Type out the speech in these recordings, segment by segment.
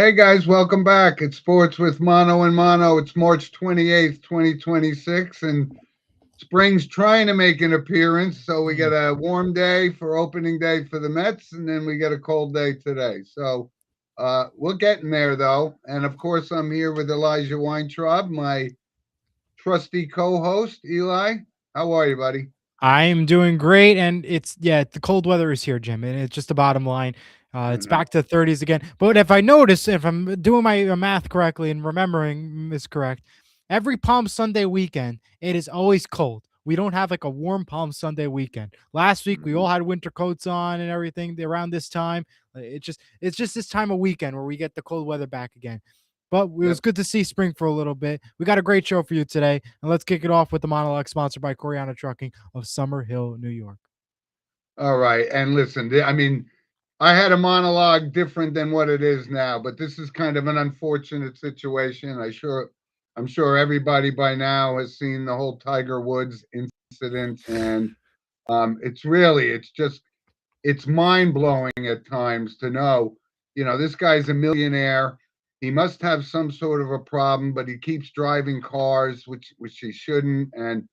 Hey guys, welcome back. It's Sports with Mono and Mono. It's March 28th, 2026, and spring's trying to make an appearance. So we got a warm day for opening day for the Mets, and then we got a cold day today. So we're getting there though. And of course, I'm here with Elijah Weintraub, my trusty co-host. Eli, how are you, buddy? I am doing great, and the cold weather is here, Jim, and it's just the bottom line. I It's know. back to 30s again. But if I notice, if I'm doing my math correctly and remembering is correct, every Palm Sunday weekend it is always cold. We don't have like a warm Palm Sunday weekend. Last week we Mhm. all had winter coats on and everything around this time. It's just this time of weekend where we get the cold weather back again. But it was Yep. good to see spring for a little bit. We got a great show for you today, and let's kick it off with the monologue sponsored by Coriano Trucking of Summer Hill, New York. All right. And listen, I mean, I had a monologue different than what it is now, but this is kind of an unfortunate situation. I'm sure everybody by now has seen the whole Tiger Woods incident, and it's mind blowing at times to know, this guy's a millionaire. He must have some sort of a problem, but he keeps driving cars, which he shouldn't, and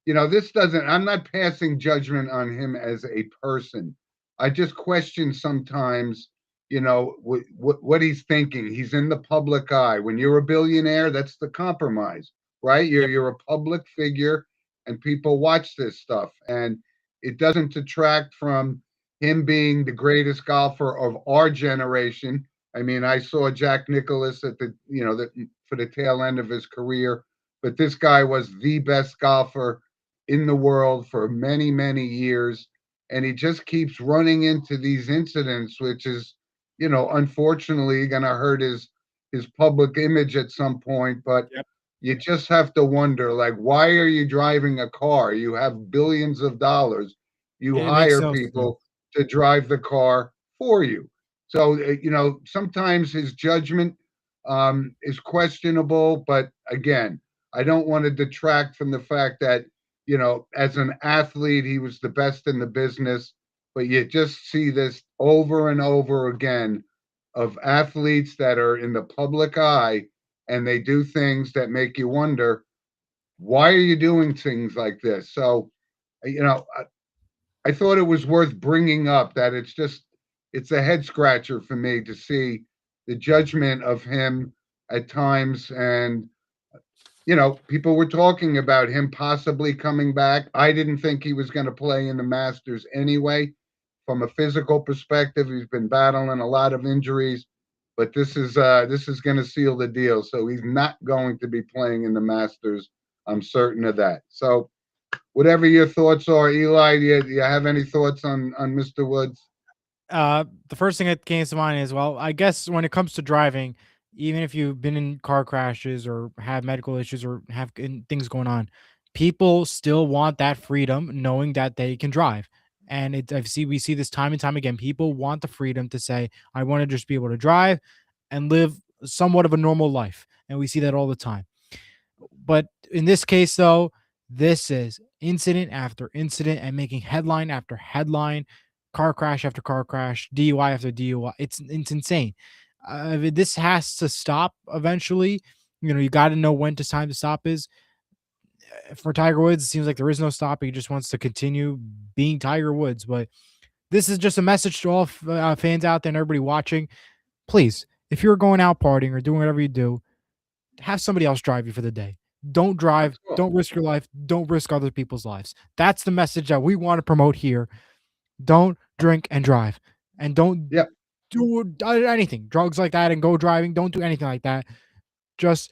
this doesn't, I'm not passing judgment on him as a person. I just question sometimes, what he's thinking. He's in the public eye. When you're a billionaire, that's the compromise, right? Yep. You're a public figure and people watch this stuff. And it doesn't detract from him being the greatest golfer of our generation. I mean, I saw Jack Nicklaus at for the tail end of his career, but this guy was the best golfer in the world for many, many years. And he just keeps running into these incidents, which is, unfortunately going to hurt his public image at some point. But Yep. you just have to wonder, like, why are you driving a car? You have billions of dollars. You It makes hire no sense. people to drive the car for you. So, sometimes his judgment is questionable. But again, I don't want to detract from the fact that as an athlete, he was the best in the business. But you just see this over and over again of athletes that are in the public eye and they do things that make you wonder, why are you doing things like this? So, I thought it was worth bringing up that it's a head scratcher for me to see the judgment of him at times. And people were talking about him possibly coming back. I didn't think he was going to play in the Masters anyway. From a physical perspective, he's been battling a lot of injuries, but this is going to seal the deal. So he's not going to be playing in the Masters. I'm certain of that. So, whatever your thoughts are, Eli, do you have any thoughts on Mr. Woods? The first thing that came to mind is, well, I guess when it comes to driving, even if you've been in car crashes or have medical issues or have things going on, people still want that freedom, knowing that they can drive. And we see this time and time again. People want the freedom to say, "I want to just be able to drive and live somewhat of a normal life," and we see that all the time. But in this case, though, this is incident after incident and making headline after headline, car crash after car crash, DUI after DUI. It's insane. This has to stop eventually. You got to know when to time to stop is. For Tiger Woods, it seems like there is no stopping. He just wants to continue being Tiger Woods. But this is just a message to all fans out there and everybody watching. Please, if you're going out partying or doing whatever you do, have somebody else drive you for the day. Don't drive. That's cool. Don't risk your life. Don't risk other people's lives. That's the message that we want to promote here. Don't drink and drive. And don't Yep. do anything, drugs like that, and go driving. Don't do anything like that. Just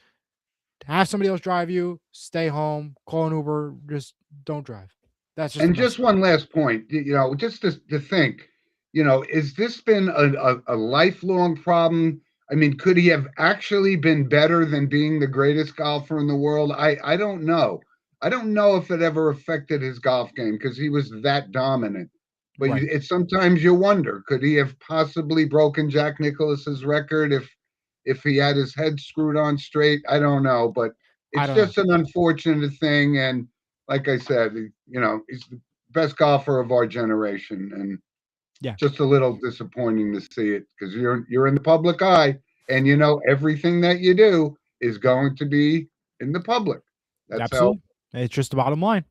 have somebody else drive you. Stay home. Call an Uber. Just don't drive. That's just a And just message. one last point, just to think, is this been a lifelong problem? I mean, could he have actually been better than being the greatest golfer in the world? I don't know. I don't know if it ever affected his golf game because he was that dominant. But Right. it's sometimes you wonder, could he have possibly broken Jack Nicklaus's record if he had his head screwed on straight? I don't know, but I it's don't know. just an unfortunate thing. And like I said, he's the best golfer of our generation, and Yeah. just a little disappointing to see it because you're in the public eye, And everything that you do is going to be in the public. That's how. Absolutely. It's just the bottom line.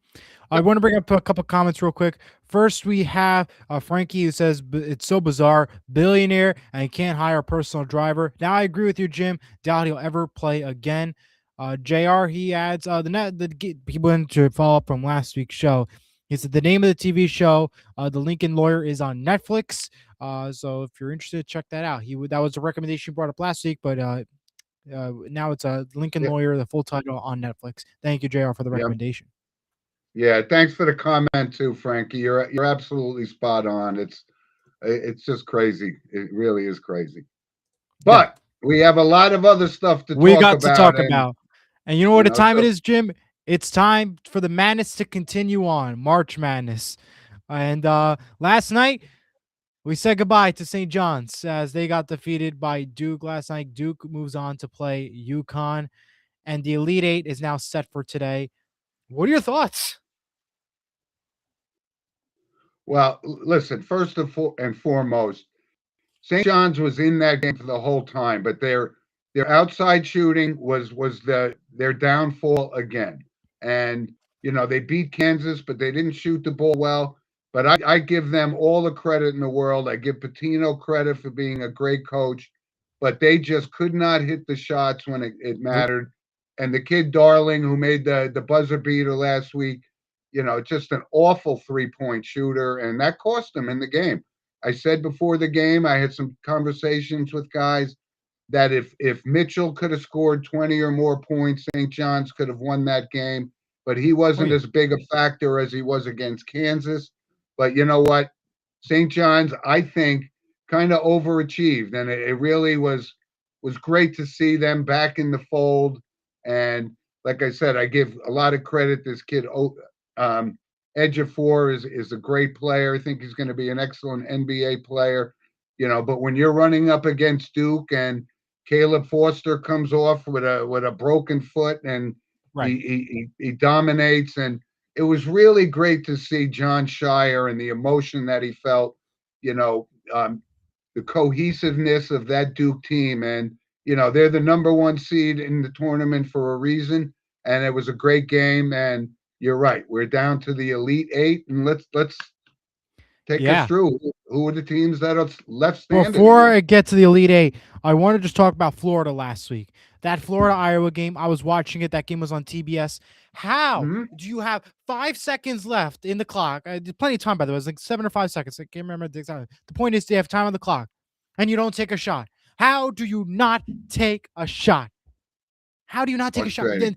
I Yep. want to bring up a couple comments real quick. First, we have Frankie who says it's so bizarre, billionaire, and he can't hire a personal driver. Now I agree with you, Jim. Doubt he'll ever play again. Jr. He adds he went to follow up from last week's show. He said the name of the TV show, The Lincoln Lawyer, is on Netflix. So if you're interested, check that out. That was a recommendation brought up last week, but now it's a Lincoln Yeah. Lawyer, the full title on Netflix. Thank you, Jr. for the Yep. recommendation. Yeah. Thanks for the comment too, Frankie. You're absolutely spot on. It's just crazy. It really is crazy. Yeah. But we have a lot of other stuff to We talk got to talk about, and about. And you know what the time it so is, Jim? It's time for the madness to continue on, March Madness. And last night, we said goodbye to St. John's as they got defeated by Duke last night. Duke moves on to play UConn, and the Elite Eight is now set for today. What are your thoughts? well, listen. First and foremost, St. John's was in that game for the whole time, but their outside shooting was their downfall again. And they beat Kansas, but they didn't shoot the ball well. But I give them all the credit in the world. I give Patino credit for being a great coach, but they just could not hit the shots when it Nope. mattered. And the kid Darling, who made the buzzer beater last week, just an awful 3-point shooter, and that cost them in the game. I said before the game, I had some conversations with guys that if Mitchell could have scored 20 or more points, St. John's could have won that game. But he Oh, wasn't yeah. as big a factor as he was against Kansas. But you know what? St. John's, I think, kind of overachieved, and it really was great to see them back in the fold. And like I said, I give a lot of credit. This kid, um, Ejiofor is a great player. I think he's going to be an excellent NBA player. But when you're running up against Duke and Caleb Foster comes off with a broken foot and Right. he dominates, and it was really great to see John Shire and the emotion that he felt. You know, the cohesiveness of that Duke team, and they're the number one seed in the tournament for a reason. And it was a great game. And you're right, we're down to the Elite Eight, and let's take us Yeah. through who are the teams that are left standing Before here. I get to the Elite Eight, I want to just talk about Florida last week. That Florida Iowa game, I was watching it. That game was on TBS. How Mhm. do you have 5 seconds left in the clock? I did plenty of time, by the way. It was like 7 or 5 seconds. I can't remember the exact. The point is, they have time on the clock, and you don't take a shot. How do you not take a shot? How do you not take a shot? Frustrating.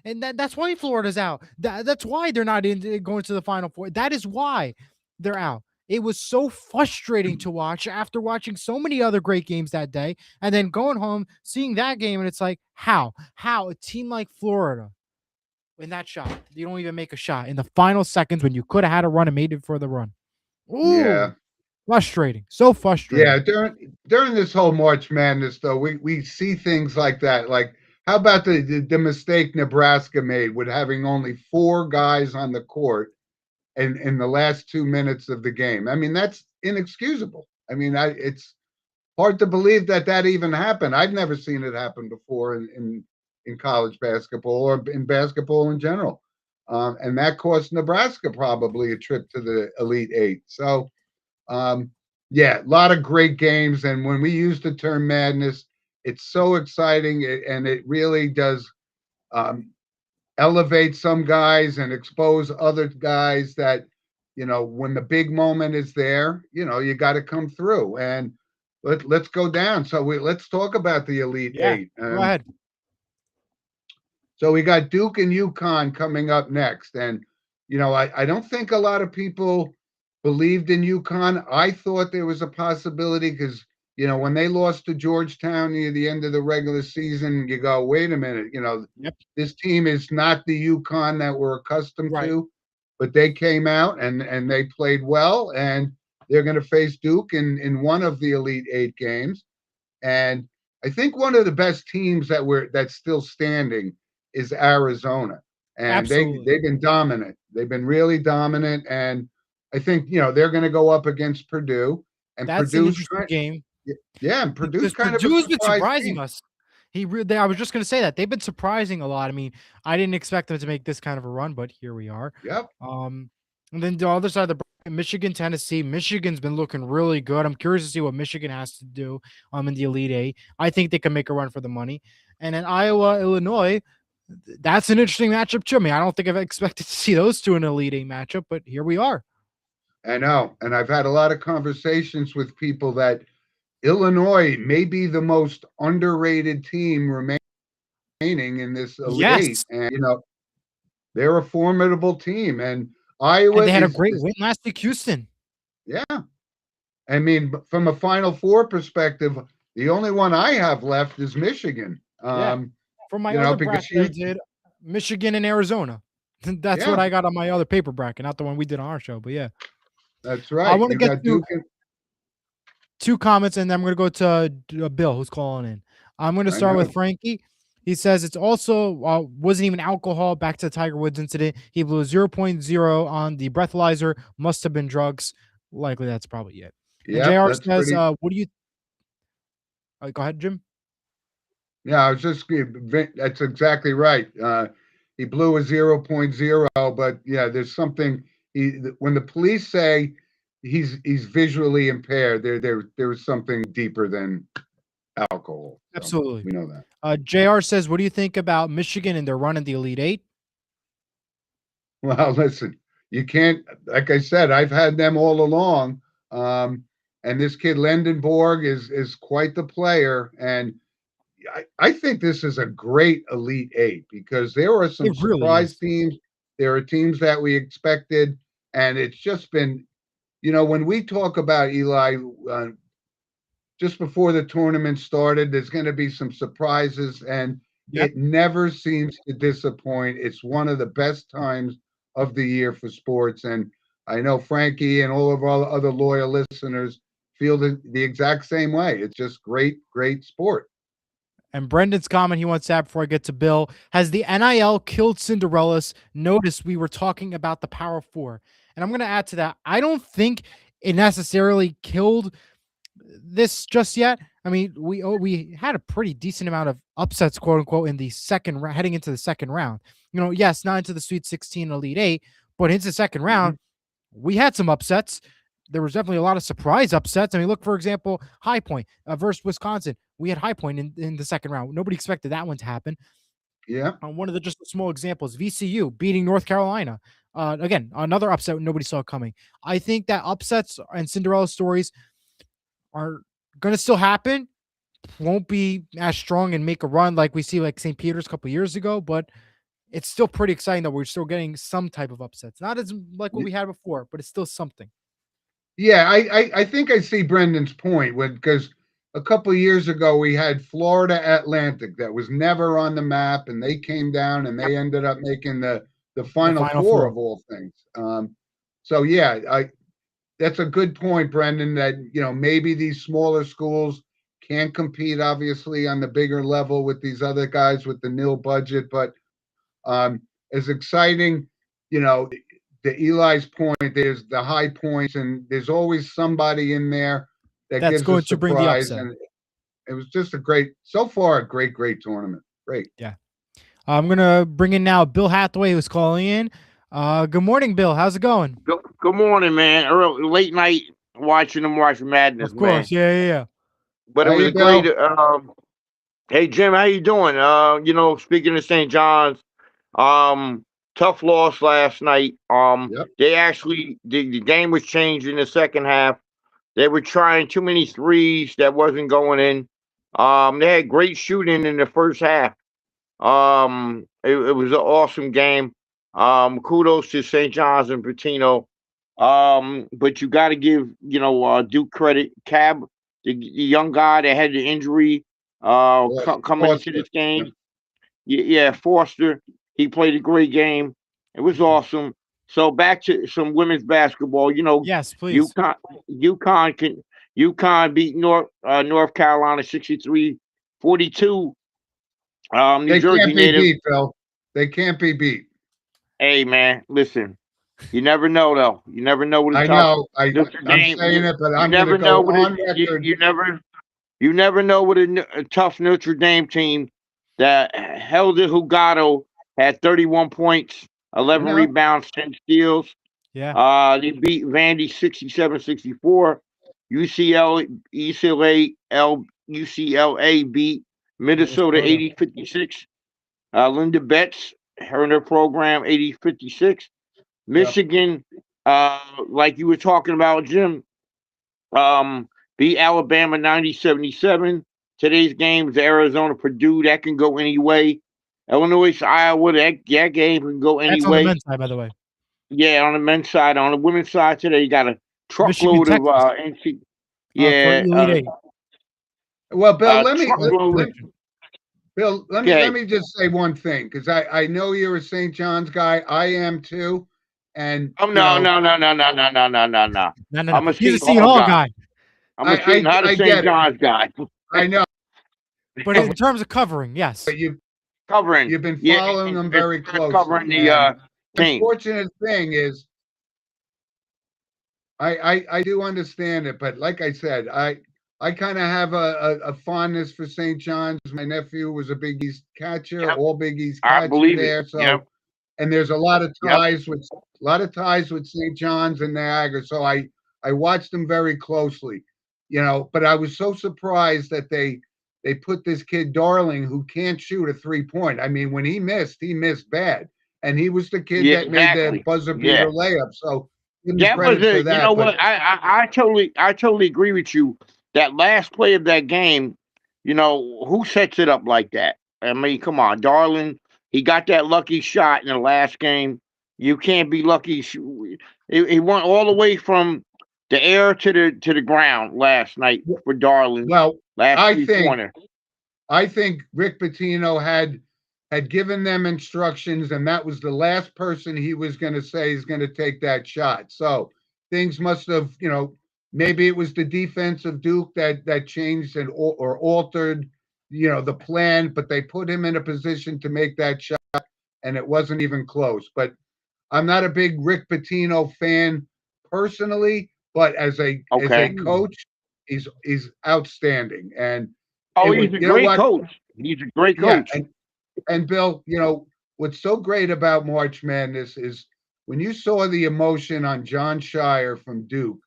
And that's why Florida's out. That's why they're not going to the Final Four. That is why they're out. It was so frustrating to watch after watching so many other great games that day, and then going home, seeing that game, and it's like, how a team like Florida in that shot, you don't even make a shot in the final seconds when you could have had a run and made it for the run. Ooh, Yeah. frustrating. So Yeah, frustrating. during this whole March Madness, though, we see things like that. Like, how about the mistake Nebraska made with having only 4 guys on the court in the last 2 minutes of the game? I mean, that's inexcusable. I mean, it's hard to believe that even happened. I've never seen it happen before in college basketball or in basketball in general. And that cost Nebraska probably a trip to the Elite Eight. So, um, yeah, a lot of great games. And when we use the term madness, it's so exciting, and it really does um, elevate some guys and expose other guys that, when the big moment is there, you got to come through. And let's go down. So let's talk about the Elite Yeah, Eight. go ahead. So we got Duke and UConn coming up next. And, I don't think a lot of people believed in UConn. I thought there was a possibility because, when they lost to Georgetown near the end of the regular season, you go, wait a minute, Yep. this team is not the UConn that we're accustomed Right. to. But they came out and they played well, and they're going to face Duke in one of the Elite Eight games. And I think one of the best teams that's still standing is Arizona. And Absolutely. they've been dominant. They've been really dominant. And I think, they're going to go up against Purdue. And That's an Purdue's interesting trying, game. Yeah, and Purdue's Because kind of a Purdue's been surprise surprising team. us. I was just gonna say that they've been surprising a lot. I mean, I didn't expect them to make this kind of a run, but here we are. Yep. Um, and then the other side of the bracket, Michigan, Tennessee. Michigan's been looking really good. I'm curious to see what Michigan has to do in the Elite Eight. I think they can make a run for the money. And then Iowa, Illinois, that's an interesting matchup to me. I don't think I've expected to see those two in an Elite Eight matchup, but here we are. I know. And I've had a lot of conversations with people that Illinois may be the most underrated team remaining in this Elite Eight. Yes. And, they're a formidable team. And And Iowa they had a is, great win last week, Houston. yeah. I mean, from a Final Four perspective, the only one I have left is Michigan. Yeah. For my other Because bracket, I did Michigan and Arizona. That's what yeah, I got on my other paper bracket, not the one we did on our show. But yeah, that's I right. want to You get got to Duke and, 2 comments, and then I'm going to go to Bill, who's calling in. I'm going to I start with know. Frankie. He says it's also wasn't even alcohol. Back to the Tiger Woods incident. He blew 0.0 on the breathalyzer. Must have been drugs. Likely that's probably it. And Yep, JR that's says, pretty. what do you go ahead, Jim? Yeah, I was just, that's exactly right. He blew a 0.0, but yeah, there's something. When the police say he's visually impaired, there was something deeper than alcohol. So Absolutely. we know that. JR says, what do you think about Michigan and their run in the Elite Eight? Well, listen, you can't. Like I said, I've had them all along, and this kid Lendenborg is quite the player, and I think this is a great Elite Eight because there are some It really surprise is. teams. There are teams that we expected, and it's just been, when we talk about Eli, just before the tournament started, there's going to be some surprises, and Yep. it never seems to disappoint. It's one of the best times of the year for sports, and I know Frankie and all of our other loyal listeners feel the exact same way. It's just great, great sport. And Brendan's comment he wants to add before I get to Bill, has the NIL killed Cinderellas? Notice we were talking about the Power Four. And I'm going to add to that. I don't think it necessarily killed this just yet. I mean, we had a pretty decent amount of upsets, quote unquote, in the second round, heading into the second round. Yes, not into the Sweet 16 Elite Eight, but into the second round, we had some upsets. There was definitely a lot of surprise upsets. I mean, look, for example, High Point versus Wisconsin. We had High Point in the second round. Nobody expected that one to happen. Yeah. One of the just small examples, VCU beating North Carolina. Again, another upset nobody saw coming. I think that upsets and Cinderella stories are going to still happen. Won't be as strong and make a run like we see like St. Peter's a couple years ago, but it's still pretty exciting that we're still getting some type of upsets. Not as like what we had before, but it's still something. Yeah, I think I see Brendan's point because a couple of years ago we had Florida Atlantic that was never on the map, and they came down and they ended up making the Final Four of all things. So yeah, that's a good point, Brendan. That maybe these smaller schools can't compete, obviously, on the bigger level with these other guys with the nil budget, but as exciting, to Eli's point, there's the high points, and there's always somebody in there that That's gives going a to bring the surprise. upset. And it was just so far, a great, great tournament. Great. Yeah. I'm going to bring in now Bill Hathaway, who's calling in. Good morning, Bill. How's it going? Good morning, man. Early, late night watching March Madness, of course, man. Yeah. But How it was you, a great. Hey, Jim, how you doing? Speaking of St. John's, tough loss last night. Yep. They actually the game was changed in the second half. They were trying too many threes that wasn't going in. They had great shooting in the first half. It was an awesome game. Kudos to St. John's and Patino. But you got to give Duke credit. Cab, the young guy that had the injury, coming into this game. Yeah, Foster. He played a great game. It was awesome. So back to some women's basketball. Yes, please. UConn beat North Carolina 63-42. New Jersey can't be native. beat, Phil. They can't be beat. Hey, man, listen. You never know, though. You never know what it's I know. I'm saying it, but I'm going to go on record. You never You never know with a tough Notre Dame team that held it. Hugado had 31 points, You 11 know, rebounds, 10 steals. Yeah. They beat Vandy 67-64. UCLA beat Minnesota Minnesota. 80-56. Linda Betts, her and her program 80-56. yeah. Michigan, like you were talking about, Jim, beat Alabama 90-77. Today's game is Arizona Purdue. That can go any way. Illinois Iowa. That game can go any That's on the way. men's side, by the way. Yeah, on the men's side. On the women's side today, you got a Michigan, truckload of Texas. NC. For Yeah, Elite Eight. Well, Bill, truckload. Bill, let Okay. me just say one thing, because I know you're a St. John's guy. I am too. And Oh no. No. I'm a He's a Seton Seton Hall Hall guy. guy. I'm a Seton, not a I St. get it. John's guy. I know, But in terms of covering, yes. but Covering. you've been Yeah, following them very it's not covering closely. the And team. unfortunate thing is, I do understand it, but like I said, I kind of have a fondness for St. John's. My nephew was a Big East catcher, Yep. all Big East I catcher believe it. there. So, Yep. and there's a lot of Yep. ties with St. John's and Niagara. So I watched them very closely, but I was so surprised that they put this kid Darling who can't shoot a 3-point. I mean, when he missed bad, and he was the kid Yeah, that made the exactly. buzzer Yeah. beater layup. So give him That was credit for it. You that. know But what? I totally agree with you. That last play of that game, who sets it up like that? I mean, come on, Darling. He got that lucky shot in the last game. You can't be lucky. He went all the way from the air to the ground last night for Darling. well, Last I three think pointer. I think Rick Pitino had given them instructions, and that was the last person he was going to say is going to take that shot. So things must have, maybe it was the defense of Duke that changed or altered, the plan, but they put him in a position to make that shot, and it wasn't even close. But I'm not a big Rick Pitino fan personally, but as a Okay. coach, he's outstanding. And Oh, it was, he's a you know great what? coach. He's a great Yeah, coach. and Bill, what's so great about March Madness is when you saw the emotion on John Shire from Duke.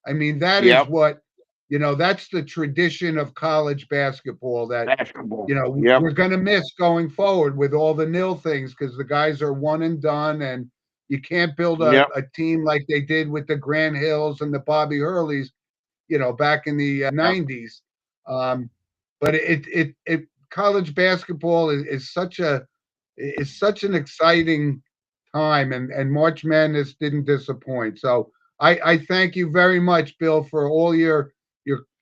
I mean, that is Yep. what, that's the tradition of college basketball that, Basketball. Yep. we're going to miss going forward with all the nil things because the guys are one and done, and you can't build Yep. a team like they did with the Grant Hills and the Bobby Hurleys, back in the 90s. But it college basketball is such an exciting time, and March Madness didn't disappoint. So I thank you very much, Bill, for all your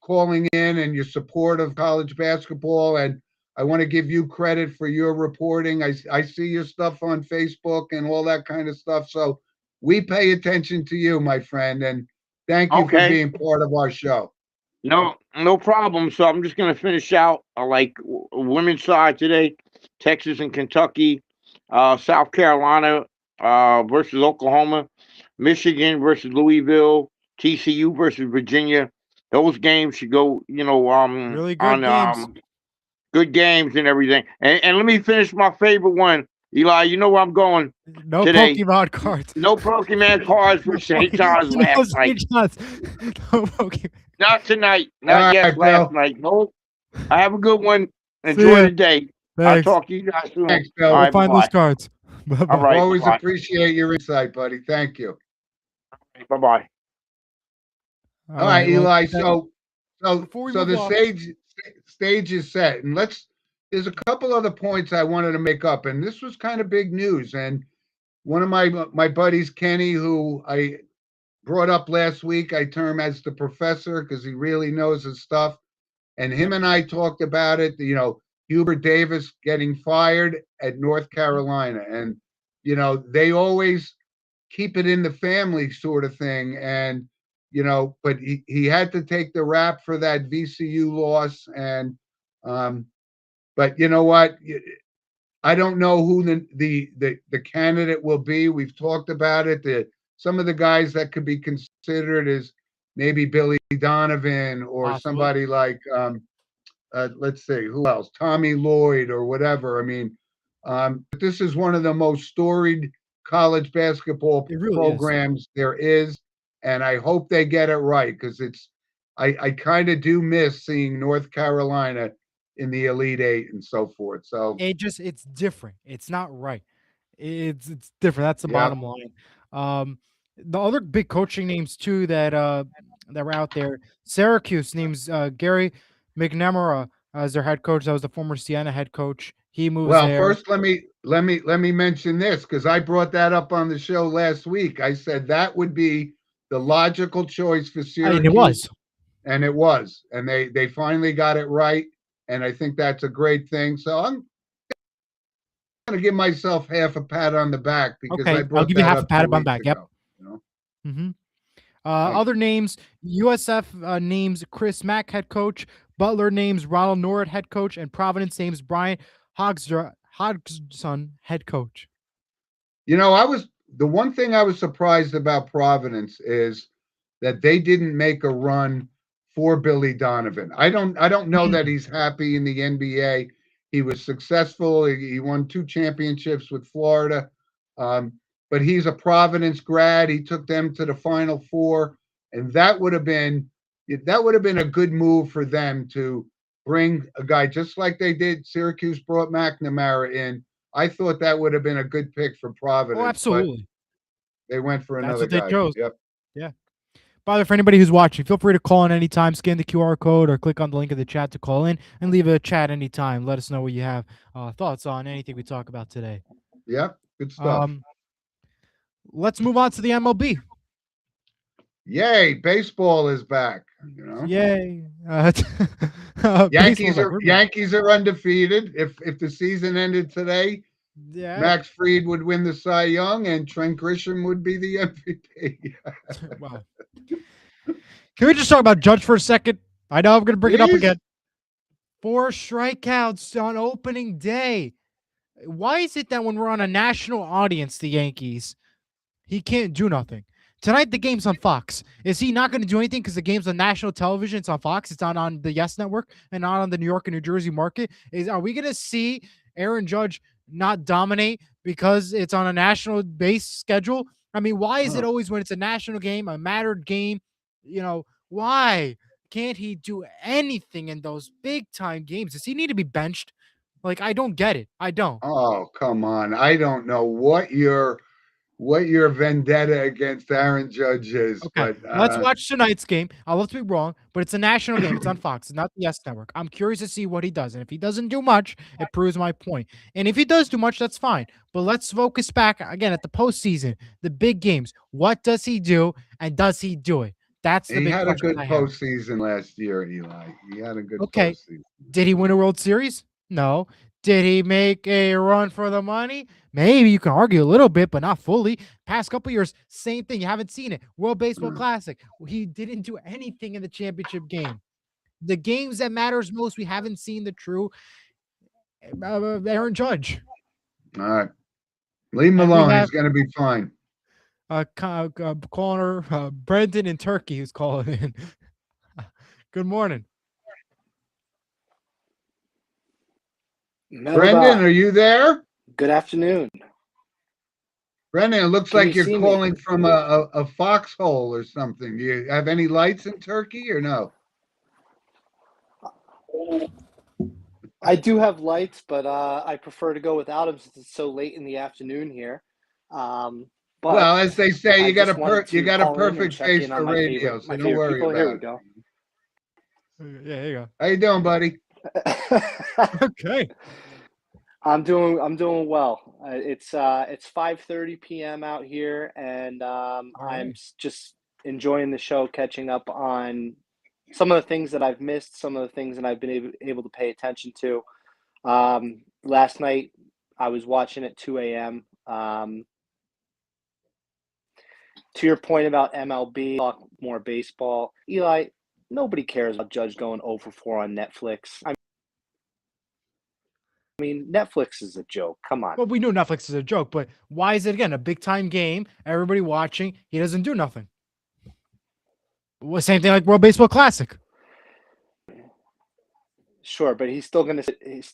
calling in and your support of college basketball. And I want to give you credit for your reporting. I see your stuff on Facebook and all that kind of stuff. So we pay attention to you, my friend, and thank you for Okay. being part of our show. No problem. So I'm just gonna finish out women's side today. Texas and Kentucky, South Carolina versus Oklahoma, Michigan versus Louisville, TCU versus Virginia. Those games should go, Really good on games. good games and everything. And let me finish my favorite one, Eli. You know where I'm going No today. Pokemon cards. No Pokemon cards for St. John's No last night. St. John's. No Pokemon. Not tonight. All Not yet. right, Last Bill. night. No. I have a good one. See Enjoy ya. the day. I'll Thanks. talk to you guys soon. Thanks, Bill. All Go right, find bye-bye. those cards. Bye-bye. All right. Always Bye-bye. appreciate your insight, buddy. Thank you. Bye-bye. All right, well, Eli. So Before we so move the on- stage is set, and there's a couple other points I wanted to make up, and this was kind of big news. And one of my buddies, Kenny, who I brought up last week, I term as the professor because he really knows his stuff. And him and I talked about it, Hubert Davis getting fired at North Carolina. And, they always keep it in the family sort of thing. And, but he had to take the rap for that VCU loss. And, but you know what? I don't know who the candidate will be. We've talked about it. Some of the guys that could be considered is maybe Billy Donovan or Possibly. somebody like let's see, who else? Tommy Lloyd or whatever. I mean, but this is one of the most storied college basketball It really is. programs there is, and I hope they get it right because I kind of do miss seeing North Carolina in the Elite Eight and so forth. So It's different. It's not right. It's different. That's the yeah, bottom line. The other big coaching names too that were out there. Syracuse names Gary McNamara as their head coach. That was the former Siena head coach. He moves well, there. first let me mention this because I brought that up on the show last week. I said that would be the logical choice for And it Syracuse, was. and it was, and they finally got it right, and I think that's a great thing. So I'm going to give myself half a pat on the back because I Okay, I'll brought give you that half a up pat 2 on the weeks back. Yep. ago. You know, hmm I, Other names: USF names Chris Mack head coach. Butler names Ronald Norwood head coach, and Providence names Brian Hodgson head coach. I was the one thing I was surprised about Providence is that they didn't make a run for Billy Donovan. I don't know that he's happy in the NBA. He was successful. He won 2 championships with Florida. Um, but he's a Providence grad. He took them to the Final Four, and that would have been a good move for them to bring a guy just like they did. Syracuse brought McNamara in. I thought that would have been a good pick for Oh, Providence, but absolutely. they went for That's another what they guy. chose. Yep. Yeah. By the way, for anybody who's watching, feel free to call in anytime. Scan the QR code or click on the link in the chat to call in and leave a chat anytime. Let us know what you have thoughts on anything we talk about today. Yep. Good stuff. Let's move on to the MLB. Yay! Baseball is back. Yay! Yankees are undefeated. If the season ended today, Yeah. Max Fried would win the Cy Young, and Trent Grisham would be the MVP. Wow. Can we just talk about Judge for a second? I know I'm going to bring it up again. 4 strikeouts on opening day. Why is it that when we're on a national audience, the Yankees, he can't do nothing? Tonight, the game's on Fox. Is he not going to do anything because the game's on national television? It's on Fox. It's not on the Yes Network and not on the New York and New Jersey market. Are we going to see Aaron Judge not dominate because it's on a national base schedule? I mean, why is it always when it's a national game, a mattered game? Why can't he do anything in those big time games? Does he need to be benched? Like, I don't get it. I don't. Oh, come on. I don't know what your vendetta against Aaron Judge is, Okay, but let's watch tonight's game. I'll have to be wrong, but it's a national game. It's on Fox. It's not the Yes Network. I'm curious to see what he does. And if he doesn't do much, it proves my point. And if he does do much, that's fine. But let's focus back again at the postseason, the big games. What does he do, and does he do it? That's the he big had a question good I have. postseason last year, Eli. He had a good Okay. postseason. Did he win a World Series? No. Did he make a run for the money? Maybe. You can argue a little bit, but not fully. Past couple years, same thing. You haven't seen it. World Baseball Classic. He didn't do anything in the championship game. The games that matters most, we haven't seen the true Aaron Judge. All right. Leave him And we alone. have He's going to be fine. caller Brendan in Turkey who's calling in. Good morning. Merhaba. Brendan, are you there? Good afternoon. Brendan, it looks Can like you you're see me? calling from a foxhole or something. Do you have any lights in Turkey or no? I do have lights, but I prefer to go without them since it's so late in the afternoon here. But Well, as they say, I you got just wanted you to got a call in and perfect check face in for on my radio, favorite, so my don't favorite worry people. Here we about go. Yeah, there you go. How you doing, buddy? Okay. I'm doing well. It's 5:30 p.m. out here, and I'm just enjoying the show, catching up on some of the things that I've missed, some of the things that I've been able to pay attention to. Last night I was watching at 2 a.m. To your point about MLB, talk more baseball. Eli, nobody cares about Judge going 0 for 4 on Netflix. I mean, Netflix is a joke. Come on. Well, we knew Netflix is a joke, but why is it again a big time game? Everybody watching, he doesn't do nothing. Well, same thing like World Baseball Classic. Sure, but he's still gonna hit his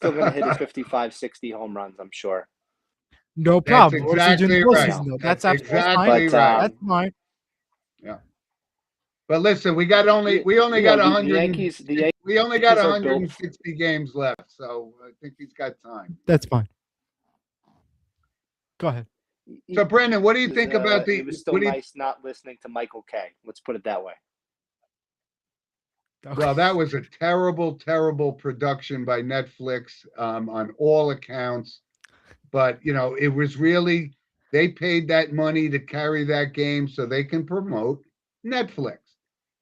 55, 60 home runs, I'm sure. No That's problem. What's he doing exactly in the right. postseason, though? That's That's exactly fine. right. That's fine. But listen, we only got the Yankees. we only got Yankees are built- 160 games left, so I think he's got time. That's fine. Go ahead. So, Brendan, what do you think about the? It was still what do you- nice not listening to Michael K. Let's put it that way. Okay. Well, that was a terrible, terrible production by Netflix on all accounts. But it was really they paid that money to carry that game so they can promote Netflix.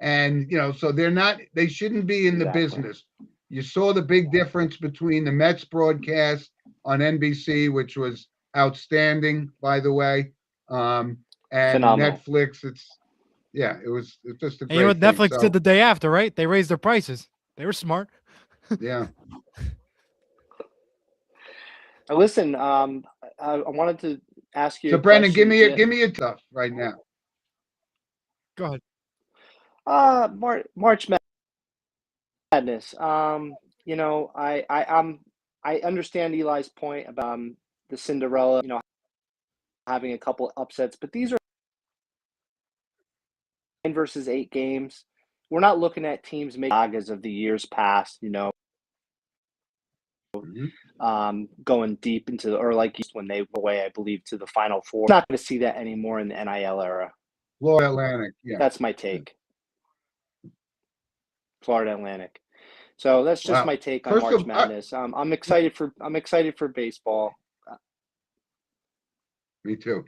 And so they shouldn't be in the Exactly. business. You saw the big difference between the Mets broadcast on NBC, which was outstanding, by the way, and Phenomenal. Netflix. It's just a And you know great what thing. Netflix did the day after, right? They raised their prices. They were smart. Yeah. Listen, I wanted to ask you. So, a Brendan, question. give me a tough right now. Go ahead. March Madness. I understand Eli's point about the Cinderella, having a couple upsets, but these are 9 versus 8 games. We're not looking at teams making sagas of the years past, going deep into or like when they went away, I believe, to the Final Four. We're not going to see that anymore in the NIL era. Florida Atlantic. Yeah. That's my take. Florida Atlantic. So that's just my take on March Madness. I'm excited for baseball. Me too.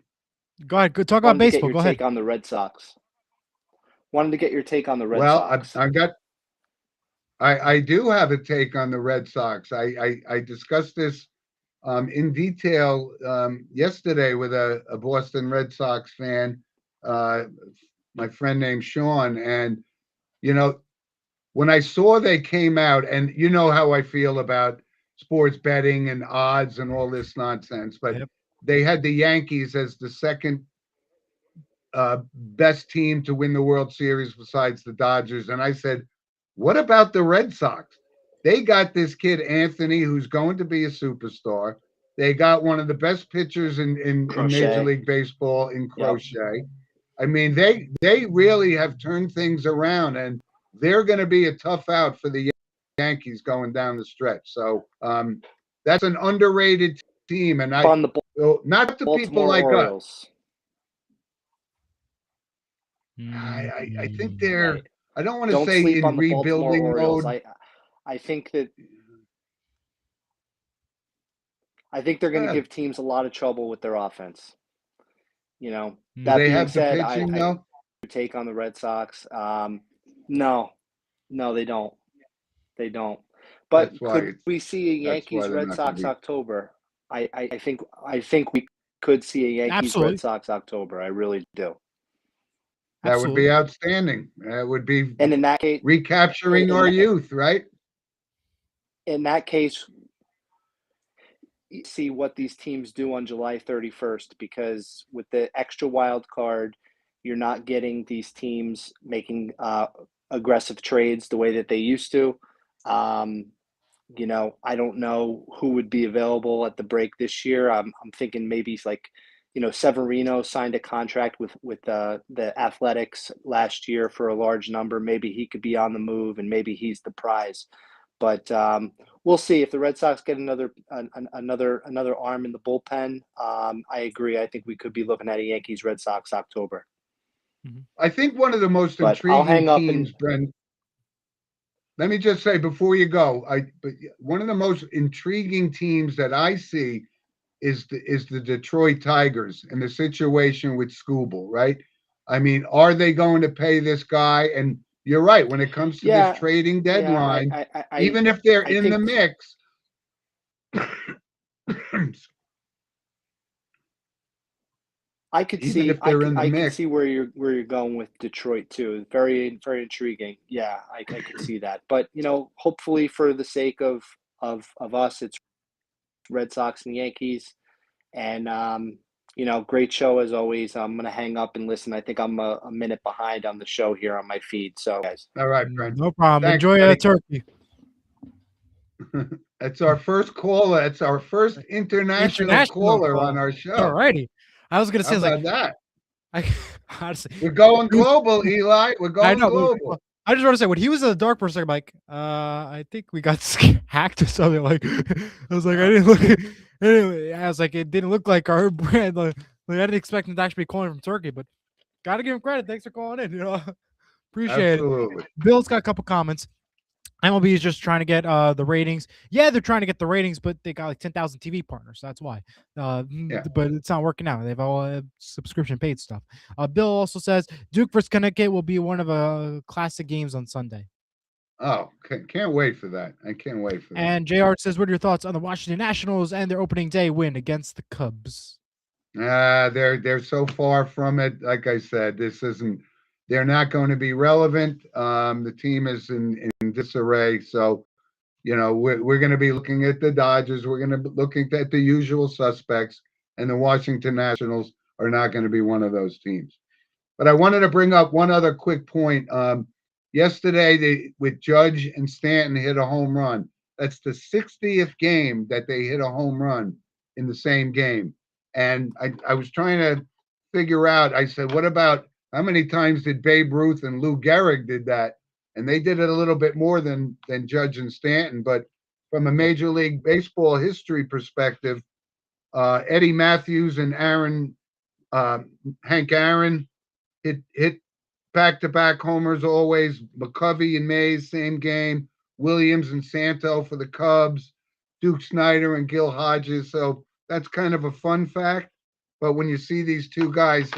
Go ahead. Go talk about baseball. Go ahead. Take on the Red Sox. Wanted to get your take on the Red Sox. I do have a take on the Red Sox. I discussed this in detail yesterday with a Boston Red Sox fan, my friend named Sean. And, when I saw they came out, and you know how I feel about sports betting and odds and all this nonsense, but they had the Yankees as the second best team to win the World Series besides the Dodgers. And I said, what about the Red Sox? They got this kid, Anthony, who's going to be a superstar. They got one of the best pitchers in Major League Baseball in Crochet. Yep. I mean, they really have turned things around, and they're going to be a tough out for the Yankees going down the stretch. So that's an underrated team, and not the people like us. I think they're. Right. I don't want to say in rebuilding mode. I think they're going to give teams a lot of trouble with their offense. That being said, I take on the Red Sox. No, they don't. They don't. But could we see a Yankees Red Sox October? I think we could see a Yankees Red Sox October. I really do. That would be outstanding. That would be, and in that case, recapturing our youth, right? In that case, see what these teams do on July 31st, because with the extra wild card, you're not getting these teams making aggressive trades the way that they used to. I don't know who would be available at the break this year. I'm thinking maybe like, Severino signed a contract with the Athletics last year for a large number. Maybe he could be on the move, and maybe he's the prize. But we'll see if the Red Sox get another arm in the bullpen. I agree. I think we could be looking at a Yankees Red Sox October. I think one of the most intriguing teams, Brent. Let me just say before you go, one of the most intriguing teams that I see is the Detroit Tigers and the situation with Skubal, right? I mean, are they going to pay this guy? And you're right, when it comes to this trading deadline, even if they're in the mix. I could see where you're going with Detroit too. Very, very intriguing. Yeah, I could see that. But hopefully for the sake of us, it's Red Sox and Yankees. And great show as always. I'm gonna hang up and listen. I think I'm a minute behind on the show here on my feed. So guys. All right, Brent. No problem. Thanks, enjoy a turkey. That's our first caller. It's our first international caller on our show. All righty. I was gonna How say, about that? Honestly, We're going he was- global, Eli. We're I going know. global. I just want to say when he was in the dark for a second, I'm like, I think we got hacked or something. Like, I was like, I didn't look. Anyway, I was like, it didn't look like our brand. Like, I didn't expect him to actually be calling from Turkey, but gotta give him credit. Thanks for calling in. Appreciate Absolutely. it. Bill's got a couple comments. MLB is just trying to get the ratings. Yeah, they're trying to get the ratings, but they got like 10,000 TV partners. So that's why. Yeah. But it's not working out. They've all subscription paid stuff. Bill also says Duke versus Connecticut will be one of classic games on Sunday. Oh, can't wait for that. I can't wait for that. And JR says, what are your thoughts on the Washington Nationals and their opening day win against the Cubs? They're so far from it. Like I said, they're not going to be relevant. The team is in disarray. So, we're going to be looking at the Dodgers. We're going to be looking at the usual suspects, and the Washington Nationals are not going to be one of those teams. But I wanted to bring up one other quick point. Yesterday, with Judge and Stanton hit a home run. That's the 60th game that they hit a home run in the same game. And I was trying to figure out, I said, what about how many times did Babe Ruth and Lou Gehrig did that? And they did it a little bit more than Judge and Stanton. But from a Major League Baseball history perspective, Eddie Matthews and Hank Aaron hit back-to-back homers always. McCovey and Mays, same game. Williams and Santo for the Cubs. Duke Snyder and Gil Hodges. So that's kind of a fun fact. But when you see these two guys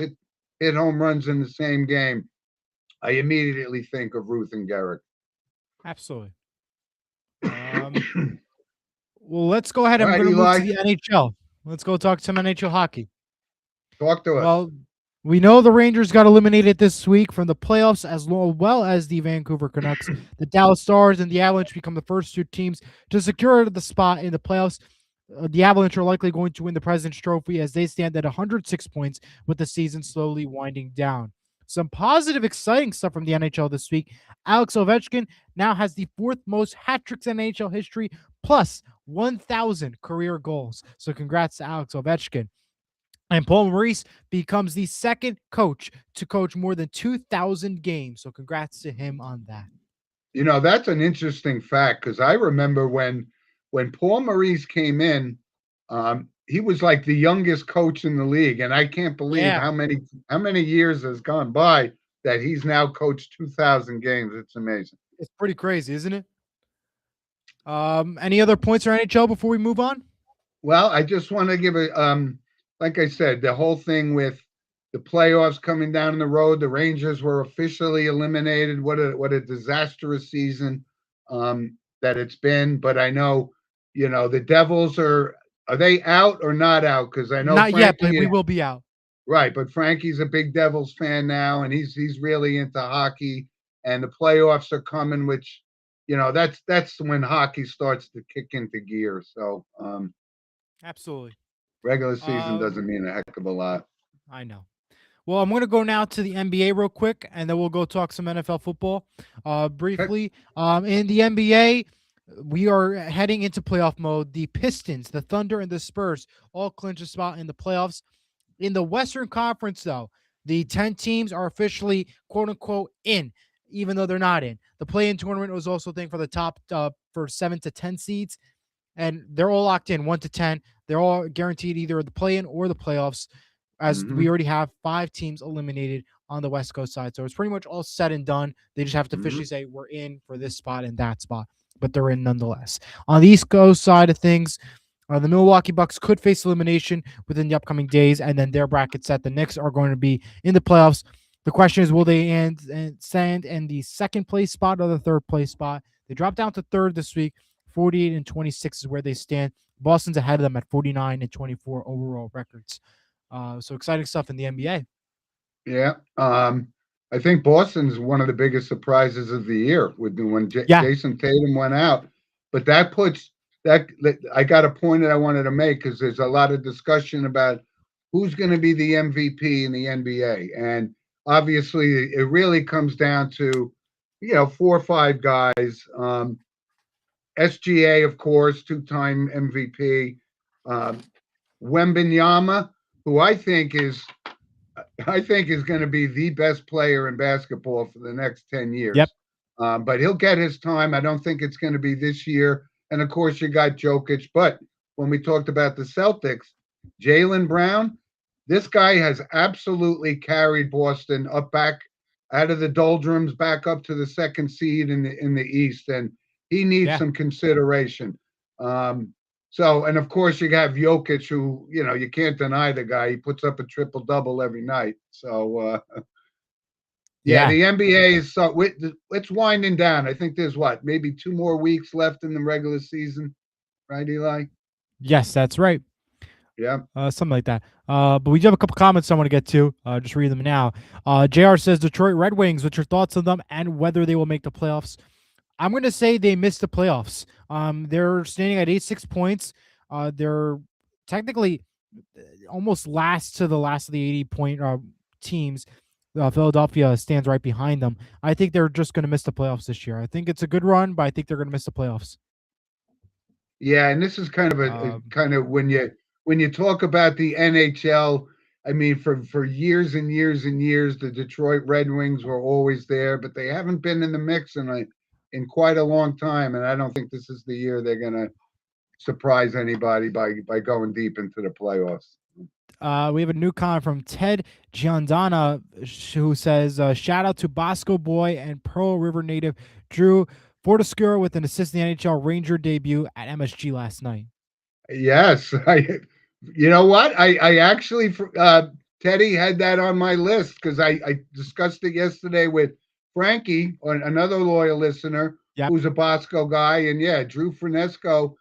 hit home runs in the same game, I immediately think of Ruth and Gehrig. Absolutely. Well, let's go ahead. I'm going to move to the NHL. Let's go talk some NHL hockey. Talk to us. Well, we know the Rangers got eliminated this week from the playoffs, as well as the Vancouver Canucks. The Dallas Stars and the Avalanche become the first two teams to secure the spot in the playoffs. The Avalanche are likely going to win the President's Trophy as they stand at 106 points with the season slowly winding down. Some positive, exciting stuff from the NHL this week. Alex Ovechkin now has the fourth most hat tricks in NHL history, plus 1,000 career goals. So congrats to Alex Ovechkin. And Paul Maurice becomes the second coach to coach more than 2,000 games. So congrats to him on that. That's an interesting fact because I remember when Paul Maurice came in, he was like the youngest coach in the league, and I can't believe how many years has gone by that he's now coached 2,000 games. It's amazing. It's pretty crazy, isn't it? Any other points for NHL before we move on? Well, I just want to give like I said, the whole thing with the playoffs coming down the road, the Rangers were officially eliminated. What a disastrous season that it's been. But I know, the Devils are they out or not out? Because I know not yet, but we will be out. Right, but Frankie's a big Devils fan now, and he's really into hockey. And the playoffs are coming, which that's when hockey starts to kick into gear. So absolutely. Regular season doesn't mean a heck of a lot. I know. Well, I'm going to go now to the NBA real quick, and then we'll go talk some NFL football briefly. In the NBA, we are heading into playoff mode. The Pistons, the Thunder, and the Spurs all clinch a spot in the playoffs. In the Western Conference, though, the 10 teams are officially, quote-unquote, in, even though they're not in. The play-in tournament was also a thing for the top for 7 to 10 seeds, and they're all locked in, 1 to 10. They're all guaranteed either the play-in or the playoffs, as we already have 5 teams eliminated on the West Coast side. So it's pretty much all said and done. They just have to officially say we're in for this spot and that spot, but they're in nonetheless. On the East Coast side of things, the Milwaukee Bucks could face elimination within the upcoming days, and then their bracket set. The Knicks are going to be in the playoffs. The question is, will they stand in the second place spot or the third place spot? They dropped down to third this week. 48 and 26 is where they stand. Boston's ahead of them at 49 and 24 overall records. So exciting stuff in the NBA. Yeah. I think Boston's one of the biggest surprises of the year when Jason Tatum went out. But that puts that I got a point that I wanted to make because there's a lot of discussion about who's going to be the MVP in the NBA. And obviously it really comes down to, 4 or 5 guys. SGA, of course, two-time MVP. Um, Wembenyama, who I think is going to be the best player in basketball for the next 10 years. Yep. But he'll get his time. I don't think it's going to be this year. And of course, you got Jokic. But when we talked about the Celtics, Jaylen Brown, this guy has absolutely carried Boston up back out of the doldrums, back up to the second seed in the East, and he needs some consideration. So, and of course, you have Jokic, who, you know, you can't deny the guy. He puts up a triple double every night. So, yeah, the NBA is it's winding down. I think there's maybe 2 more weeks left in the regular season, right, Eli? Yes, that's right. Yeah. Something like that. But we do have a couple comments I want to get to. Just read them now. JR says, Detroit Red Wings, what's your thoughts on them and whether they will make the playoffs? I'm going to say they missed the playoffs. They're standing at 86 points. They're technically almost last of the 80-point teams. Philadelphia stands right behind them. I think they're just going to miss the playoffs this year. I think it's a good run, but I think they're going to miss the playoffs. Yeah, and this is kind of a kind of when you talk about the NHL. I mean, for years and years and years, the Detroit Red Wings were always there, but they haven't been in the mix in quite a long time. And I don't think this is the year they're going to surprise anybody by going deep into the playoffs. We have a new comment from Ted Giandana, who says, shout out to Bosco Boy and Pearl River native Drew Fortescue with an assist in the NHL Ranger debut at MSG last night. Yes. You know what? I actually, Teddy had that on my list because I discussed it yesterday with Frankie, another loyal listener, who's a Bosco guy. And yeah, Drew Franesco,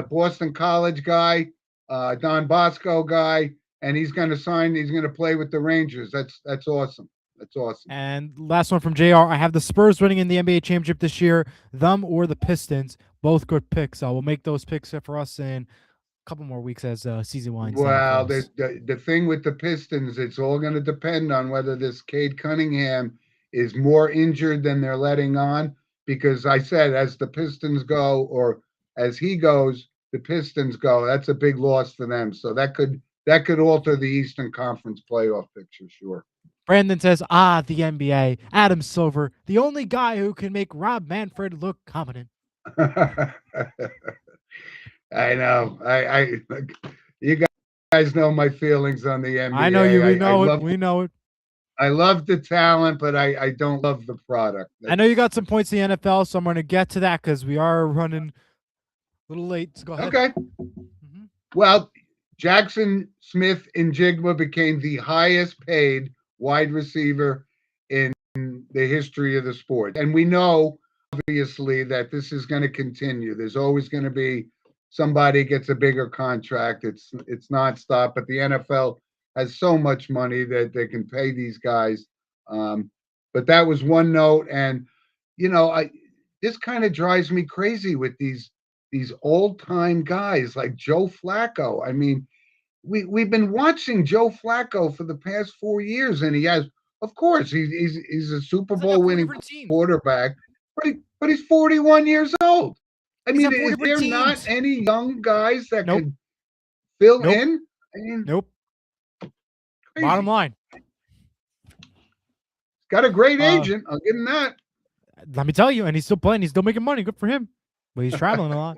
Boston College guy, Don Bosco guy, and he's going to play with the Rangers. That's awesome. That's awesome. And last one from JR. I have the Spurs winning in the NBA championship this year, them or the Pistons. Both good picks. We'll make those picks for us in a couple more weeks as season winds down. Well, the thing with the Pistons, it's all going to depend on whether this Cade Cunningham is more injured than they're letting on. Because I said, as the Pistons go, or as he goes, the Pistons go. That's a big loss for them. So that could alter the Eastern Conference playoff picture, sure. Brandon says, the NBA, Adam Silver, the only guy who can make Rob Manfred look competent. I know. You guys know my feelings on the NBA. I know you. We know it. I love the talent, but I don't love the product. I know you got some points in the NFL, so I'm going to get to that because we are running a little late. So go ahead. Okay. Mm-hmm. Well, Jackson Smith-Njigba became the highest paid wide receiver in the history of the sport. And we know, obviously, that this is going to continue. There's always going to be somebody gets a bigger contract. It's nonstop, but the NFL has so much money that they can pay these guys. But that was one note. And, you know, this kind of drives me crazy with these old-time guys like Joe Flacco. I mean, we've been watching Joe Flacco for the past 4 years, and he has, of course, he's a Super Bowl winning quarterback, but he's 41 years old. I mean, is there not any young guys that can fill in? I mean, crazy. Bottom line, got a great agent. I'll give him that. Let me tell you, and he's still playing. He's still making money. Good for him. But he's traveling a lot.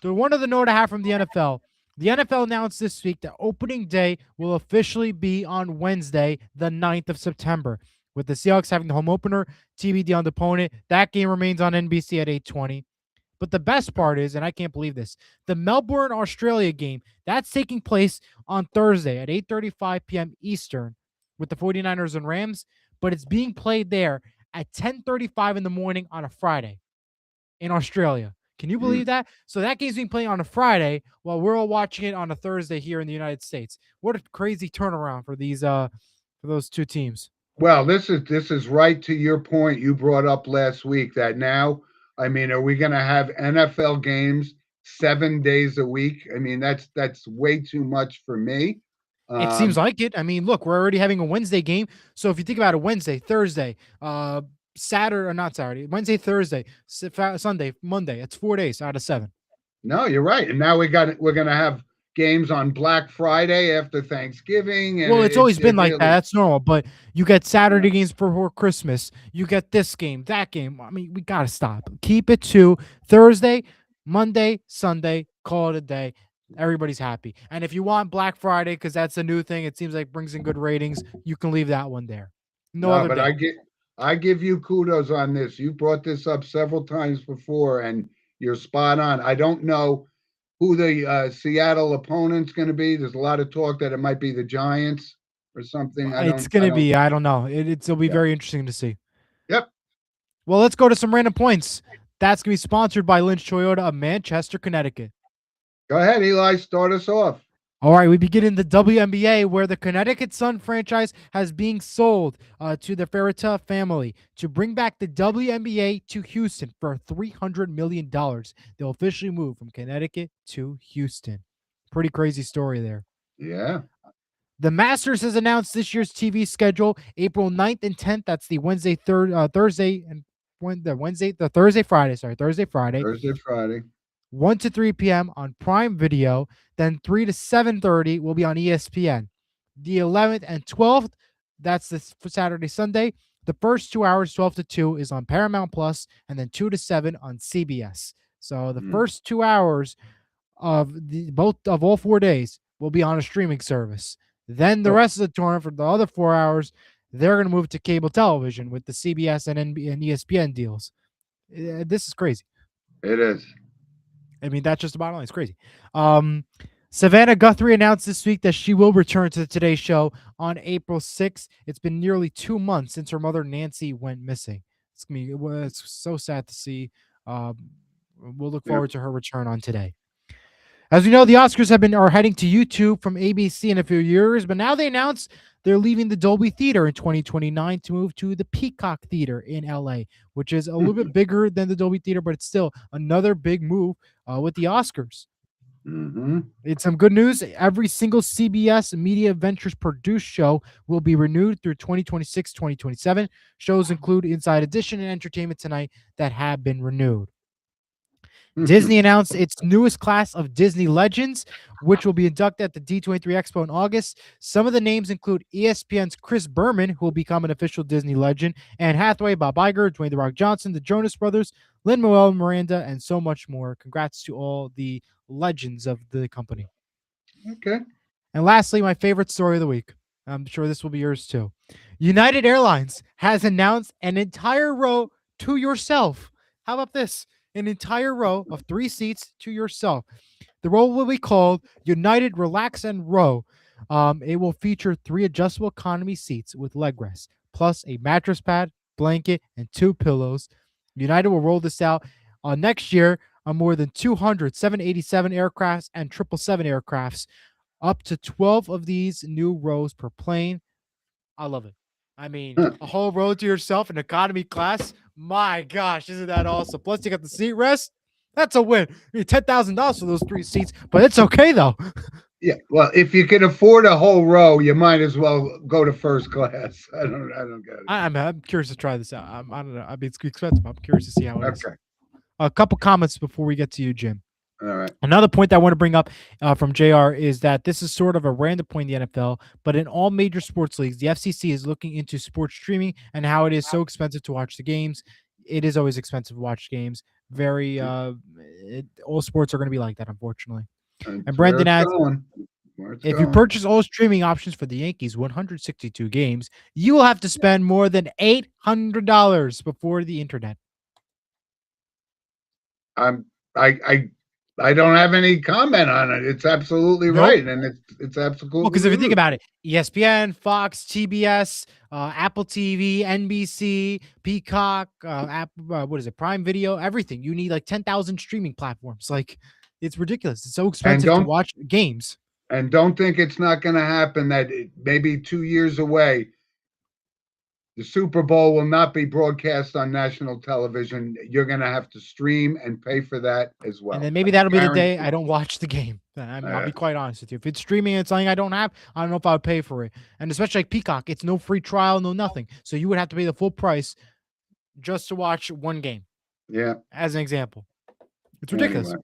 The one other note I have from the NFL. The NFL announced this week that opening day will officially be on Wednesday, the 9th of September, with the Seahawks having the home opener, TBD on the opponent. That game remains on NBC at 8:20. But the best part is, and I can't believe this, the Melbourne, Australia game, that's taking place on Thursday at 8:35 p.m. Eastern with the 49ers and Rams, but it's being played there at 10:35 in the morning on a Friday in Australia. Can you believe that? So that game's being played on a Friday while we're all watching it on a Thursday here in the United States. What a crazy turnaround for these for those two teams. Well, this is right to your point you brought up last week that now, I mean, are we going to have NFL games 7 days a week? I mean, that's way too much for me. It seems like it. I mean, look, we're already having a Wednesday game. So if you think about it, Wednesday, Thursday, Saturday or not Saturday, Wednesday, Thursday, Sunday, Monday. It's 4 days out of 7. No, you're right. And now we're going to have games on Black Friday after Thanksgiving. And Well, it's always been like really, that. That's normal. But you get Saturday games before Christmas. You get this game, that game. I mean, we got to stop. Keep it to Thursday, Monday, Sunday. Call it a day. Everybody's happy. And if you want Black Friday, because that's a new thing, it seems like brings in good ratings, you can leave that one there. No other but day. I give you kudos on this. You brought this up several times before, and you're spot on. I don't know who the Seattle opponent's going to be. There's a lot of talk that it might be the Giants or something. It's going to be, I don't know. It'll be very interesting to see. Yep. Well, let's go to some random points. That's going to be sponsored by Lynch Toyota of Manchester, Connecticut. Go ahead, Eli. Start us off. All right, we begin in the WNBA, where the Connecticut Sun franchise has being sold to the Ferretta family to bring back the WNBA to Houston for $300 million. They'll officially move from Connecticut to Houston. Pretty crazy story there. Yeah. The Masters has announced this year's TV schedule, April 9th and 10th. That's the Thursday, Friday. 1 to 3 p.m. on Prime Video, then 3 to 7:30 will be on ESPN. The 11th and 12th, that's this for Saturday, Sunday. The first 2 hours, 12 to 2, is on Paramount Plus, and then 2 to 7 on CBS. So the first 2 hours of all 4 days will be on a streaming service. Then the rest of the tournament for the other 4 hours, they're going to move to cable television with the CBS and ESPN deals. This is crazy. It is. I mean, that's just the bottom line. It's crazy. Savannah Guthrie announced this week that she will return to the Today Show on April 6th. It's been nearly 2 months since her mother, Nancy, went missing. It's so sad to see. We'll look forward to her return on Today. As we know, the Oscars are heading to YouTube from ABC in a few years, but now they announced they're leaving the Dolby Theater in 2029 to move to the Peacock Theater in LA, which is a little bit bigger than the Dolby Theater, but it's still another big move with the Oscars. It's some good news. Every single CBS Media Ventures produced show will be renewed through 2026, 2027. Shows include Inside Edition and Entertainment Tonight that have been renewed. Disney announced its newest class of Disney Legends, which will be inducted at the D23 Expo in August. Some of the names include ESPN's Chris Berman, who will become an official Disney legend, Anne Hathaway, Bob Iger, Dwayne "The Rock" Johnson, the Jonas Brothers, Lin-Manuel Miranda, and so much more. Congrats to all the legends of the company. Okay. And lastly, my favorite story of the week. I'm sure this will be yours too. United Airlines has announced an entire row to yourself. How about this? An entire row of 3 seats to yourself. The row will be called United Relax and Row. It will feature 3 adjustable economy seats with leg rests, plus a mattress pad, blanket, and 2 pillows. United will roll this out next year on more than 200 787 aircrafts and 777 aircrafts. Up to 12 of these new rows per plane. I love it. I mean, a whole row to yourself in economy class. My gosh, isn't that awesome? Plus, you got the seat rest. That's a win. You need $10,000 for those 3 seats, but it's okay though. Yeah, well, if you can afford a whole row, you might as well go to first class. I don't get it. I'm curious to try this out. I don't know. I mean, it's expensive. I'm curious to see how it is. Okay. A couple comments before we get to you, Jim. All right. Another point that I want to bring up from JR is that this is sort of a random point in the NFL, but in all major sports leagues, the FCC is looking into sports streaming and how it is so expensive to watch the games. It is always expensive to watch games. All sports are going to be like that, unfortunately. And Brendan adds, if you purchase all streaming options for the Yankees' 162 games, you will have to spend more than $800 before the internet. I don't have any comment on it. It's absolutely right, and it's absolutely. Well, because if you think about it, ESPN, Fox, TBS, Apple TV, NBC, Peacock, Prime Video, everything. You need like 10,000 streaming platforms. Like, it's ridiculous. It's so expensive to watch games. And don't think it's not going to happen. That maybe 2 years away, the Super Bowl will not be broadcast on national television. You're going to have to stream and pay for that as well. And then maybe that'll be the day I don't watch the game. I'll be quite honest with you. If it's streaming and it's something I don't have, I don't know if I would pay for it. And especially like Peacock, it's no free trial, no nothing. So you would have to pay the full price just to watch one game, Yeah. as an example. It's ridiculous. Anyway.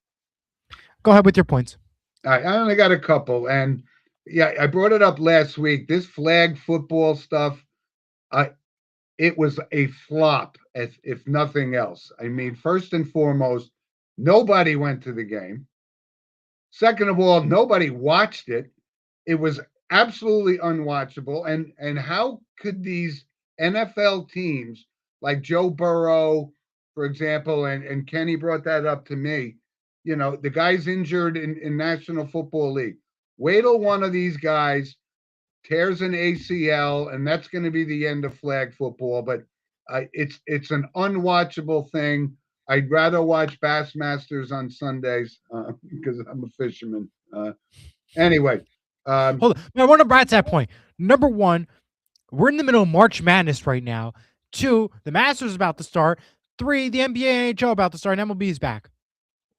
Go ahead with your points. I only got a couple, and yeah, I brought it up last week. This flag football stuff, it was a flop, if nothing else. I mean, first and foremost, nobody went to the game. Second of all, nobody watched it. It was absolutely unwatchable. And how could these NFL teams like Joe Burrow, for example, and Kenny brought that up to me, the guy's injured in National Football League. Wait till one of these guys tears an ACL, and that's going to be the end of flag football. But it's an unwatchable thing. I'd rather watch Bassmasters on Sundays because I'm a fisherman. Anyway, Hold on. I want to bring to that point. Number one, we're in the middle of March Madness right now. 2, the Masters is about to start. 3, the NBA and NHL about to start, and MLB is back.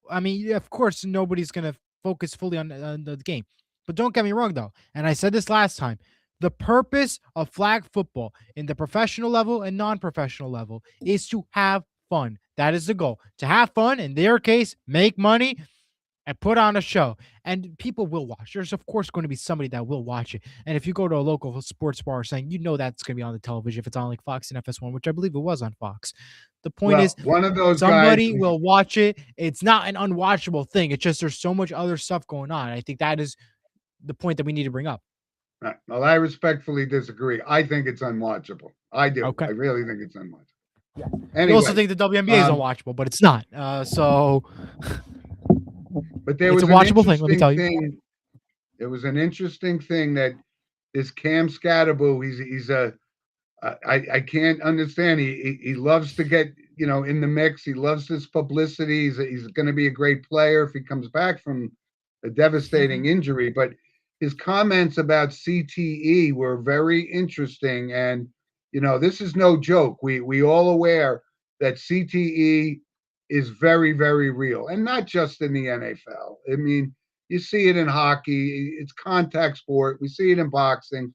I mean, of course, nobody's going to focus fully on the game. But don't get me wrong, though. And I said this last time. The purpose of flag football in the professional level and non-professional level is to have fun. That is the goal. To have fun, in their case, make money, and put on a show. And people will watch. There's, of course, going to be somebody that will watch it. And if you go to a local sports bar saying, that's going to be on the television if it's on like Fox and FS1, which I believe it was on Fox. The point is, one of those somebody guys will watch it. It's not an unwatchable thing. It's just there's so much other stuff going on. I think that is the point that we need to bring up. Well, I respectfully disagree. I think it's unwatchable. I do. Okay. I really think it's unwatchable. Yeah. Anyway, You also think the WNBA is unwatchable, but it's not. But there it's was a watchable thing. Let me tell you. It was an interesting thing that this Cam Scatterbo, I can't understand. He loves to get in the mix. He loves this publicity. He's going to be a great player if he comes back from a devastating injury. But his comments about CTE were very interesting, and this is no joke. We all aware that CTE is very, very real, and not just in the NFL. I mean, you see it in hockey. It's contact sport. We see it in boxing.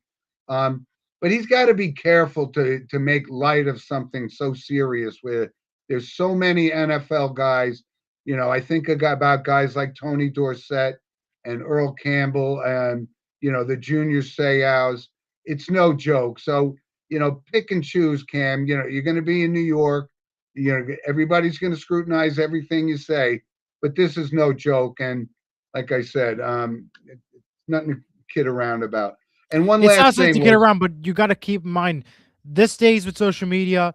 But he's got to be careful to make light of something so serious where there's so many NFL guys. I think about guys like Tony Dorsett and Earl Campbell and, the junior Seaus. It's no joke. So, pick and choose, Cam. You're going to be in New York. Everybody's going to scrutinize everything you say, but this is no joke. And like I said, it's nothing to kid around about. And one last thing. It's not something to get around, but you got to keep in mind, this days with social media,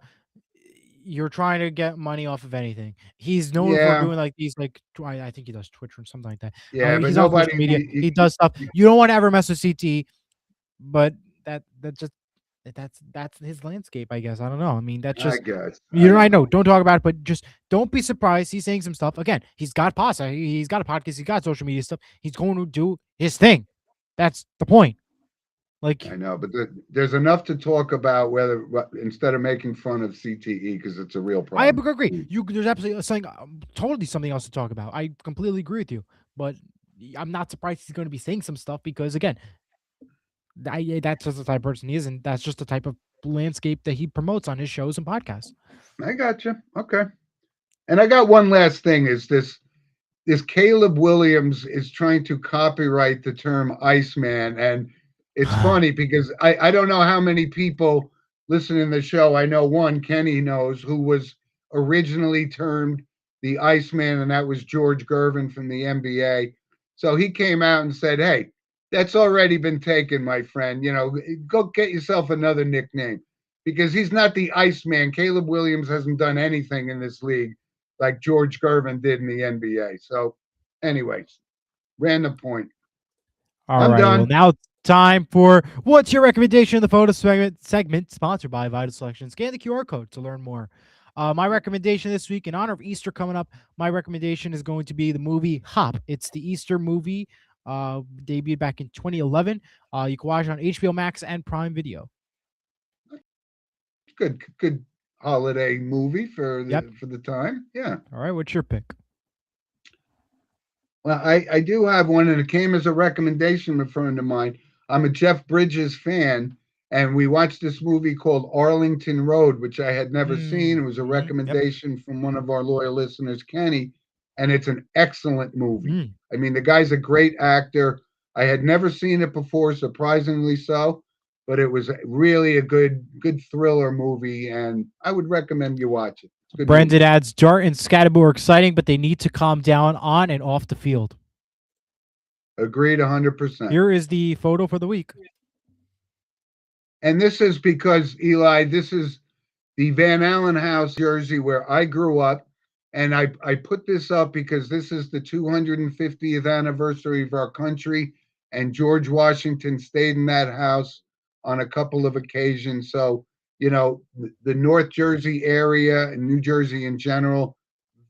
you're trying to get money off of anything. He's known for doing like these, like I think he does Twitch or something like that. Yeah, but he's on social media. He does stuff. You don't want to ever mess with CT, but that's his landscape, I guess. I don't know. I mean, that's just, I guess. I know. Don't talk about it, but just don't be surprised. He's saying some stuff. Again, he's got pasta. He's got a podcast. He's got social media stuff. He's going to do his thing. That's the point. Like, I know, but there's enough to talk about instead of making fun of CTE, because it's a real problem. I agree. There's absolutely something else to talk about. I completely agree with you, but I'm not surprised he's going to be saying some stuff because, again, that's just the type of person he is, and that's just the type of landscape that he promotes on his shows and podcasts. I got you. Okay. And I got one last thing is this Caleb Williams is trying to copyright the term Iceman. And it's funny because I don't know how many people listening to the show. I know one, Kenny knows, who was originally termed the Iceman, and that was George Gervin from the NBA. So he came out and said, hey, that's already been taken, my friend. Go get yourself another nickname, because he's not the Iceman. Caleb Williams hasn't done anything in this league like George Gervin did in the NBA. So anyways, random point. I'm done. Well, now it's time for What's Your Recommendation? The photo segment sponsored by Vital Selection. Scan the QR code to learn more. My recommendation this week, in honor of Easter coming up, my recommendation is going to be the movie Hop. It's the Easter movie, debuted back in 2011. You can watch it on HBO Max and Prime Video. Good holiday movie for the time. Yeah. All right. What's your pick? Well, I do have one, and it came as a recommendation from a friend of mine. I'm a Jeff Bridges fan, and we watched this movie called Arlington Road, which I had never seen. It was a Yep. recommendation from one of our loyal listeners, Kenny, and it's an excellent movie. Mm. I mean, the guy's a great actor. I had never seen it before, surprisingly so, but it was really a good thriller movie, and I would recommend you watch it. It's a good Brendan movie. adds, Dart and Scatterbo are exciting, but they need to calm down on and off the field. Agreed 100%. Here is the photo for the week. And this is because, Eli, this is the Van Allen House jersey where I grew up. And I put this up because this is the 250th anniversary of our country. And George Washington stayed in that house on a couple of occasions. So, you know, the North Jersey area and New Jersey in general,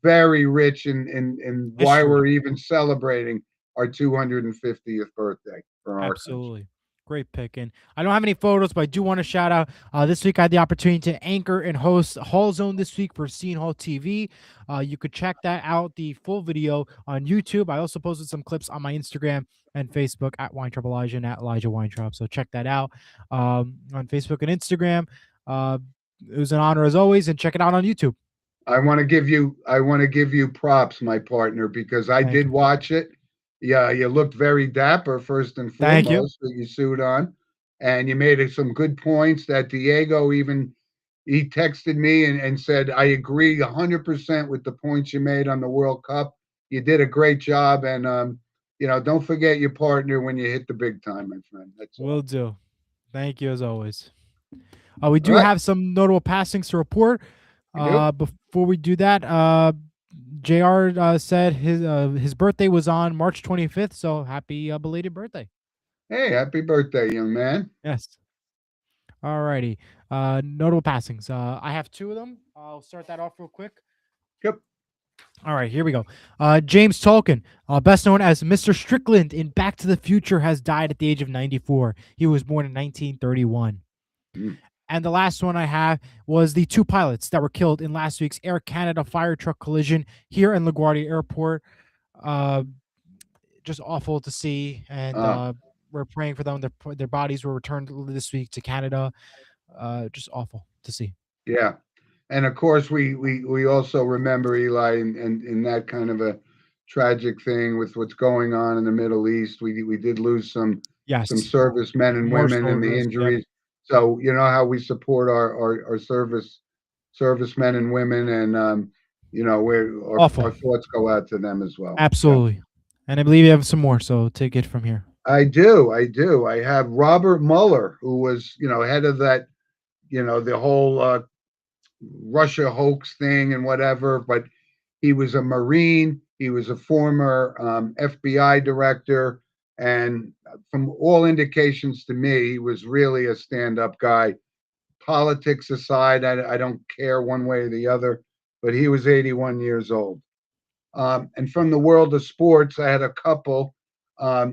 very rich in why History. we're even celebrating our 250th birthday for our country. Absolutely. Great pick. And I don't have any photos, but I do want to shout out this week I had the opportunity to anchor and host Hall Zone this week for Scene Hall TV. You could check that out, the full video on YouTube. I also posted some clips on my Instagram and Facebook at Weintraub Elijah and at Elijah Weintraub. So check that out on Facebook and Instagram. It was an honor as always, and check it out on YouTube. I want to give you props, my partner, because I did watch it. Yeah, you looked very dapper first and Thank you. foremost with your suit on, and you made some good points. That Diego he texted me and said, I agree 100% with the points you made on the World Cup. You did a great job, and you know, don't forget your partner when you hit the big time, my friend. That's all. Will do. Thank you as always. We do have some notable passings to report. Before we do that, JR said his birthday was on March 25th, so happy belated birthday. Hey, happy birthday, young man. Yes. All righty. Notable passings. I have two of them. I'll start that off real quick. Yep. All right, here we go. James Tolkien, best known as Mr. Strickland in Back to the Future, has died at the age of 94. He was born in 1931. And the last one I have was the two pilots that were killed in last week's Air Canada fire truck collision here in LaGuardia Airport. Just awful to see, and we're praying for them. Their bodies were returned this week to Canada. Just awful to see. Yeah, and of course we also remember Eli in that kind of a tragic thing with what's going on in the Middle East. We did lose some servicemen and women in the injuries. Yep. So you know how we support our servicemen and women, and you know our thoughts go out to them as well. Absolutely, yeah. And I believe you have some more. So take it from here. I do. I have Robert Mueller, who was head of that, the whole Russia hoax thing and whatever. But he was a Marine. He was a former FBI director. And from all indications to me, he was really a stand-up guy. Politics aside, I don't care one way or the other, but he was 81 years old. And from the world of sports, I had a couple. How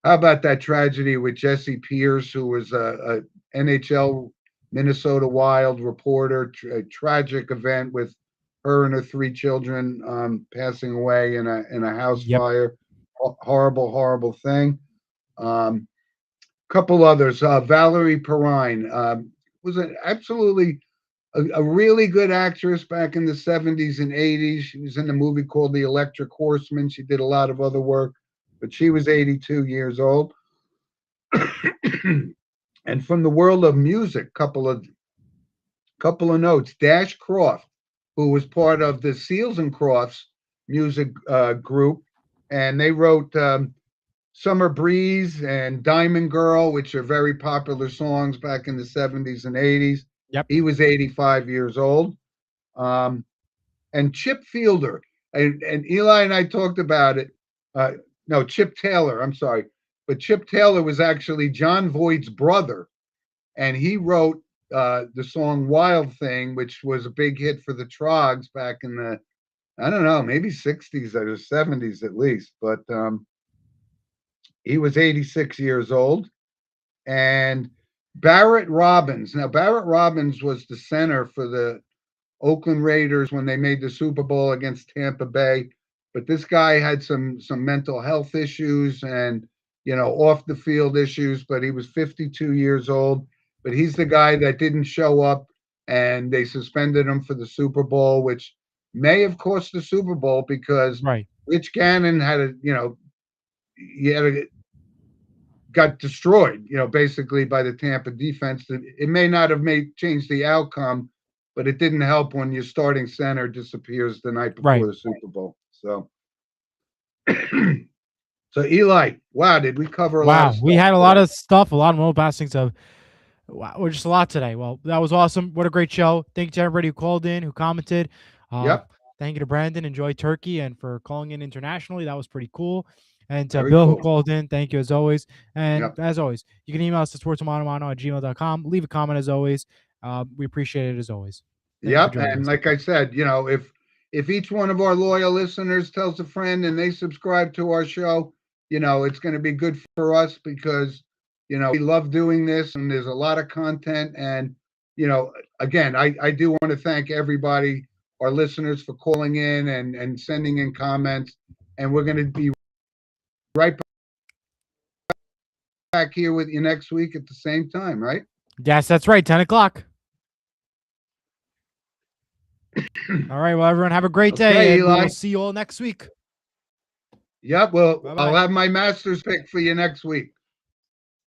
about that tragedy with Jesse Pierce, who was a NHL Minnesota Wild reporter, a tragic event with her and her three children passing away in a house fire. Horrible thing. Couple others. Valerie Perrine was absolutely a really good actress back in the 70s and 80s. She was in a movie called The Electric Horseman. She did a lot of other work, but she was 82 years old. And from the world of music, couple of notes. Dash Croft, who was part of the Seals and Crofts music group, and they wrote Summer Breeze and Diamond Girl, which are very popular songs back in the 70s and 80s. Yep. He was 85 years old. And Chip Fielder, and Eli and I talked about it. No, Chip Taylor, I'm sorry. But Chip Taylor was actually John Voight's brother, and he wrote the song Wild Thing, which was a big hit for the Trogs back in the, I don't know, maybe 60s or 70s at least. But he was 86 years old. And Barrett Robbins. Now, Barrett Robbins was the center for the Oakland Raiders when they made the Super Bowl against Tampa Bay. But this guy had some mental health issues and, off the field issues, but he was 52 years old. but he's the guy that didn't show up, and they suspended him for the Super Bowl, which may have cost the Super Bowl because Right. Rich Gannon got destroyed, basically by the Tampa defense. It may not have changed the outcome, but it didn't help when your starting center disappears the night before the Super Bowl. So, so Eli, wow, did we cover a lot of stuff? We had a lot of stuff, a lot of mobile passing stuff. Wow, we're just a lot today. Well, that was awesome. What a great show. Thank you to everybody who called in, who commented. Yep. Thank you to Brandon. Enjoy Turkey and for calling in internationally. That was pretty cool. And to Very Bill, cool. who called in, thank you as always. And Yep. as always, you can email us at sportsmonomano@gmail.com. Leave a comment as always. We appreciate it as always. Thank you for Yep. joining And us. like I said, if each one of our loyal listeners tells a friend and they subscribe to our show, it's going to be good for us because, we love doing this and there's a lot of content. And, again, I do want to thank everybody, our listeners, for calling in and sending in comments. And we're going to be right back here with you next week at the same time, right? Yes, that's right. 10 o'clock. All right. Well, everyone have a great day. Okay, And Eli. we'll see you all next week. Yep. Well, Bye-bye. I'll have my Masters pick for you next week.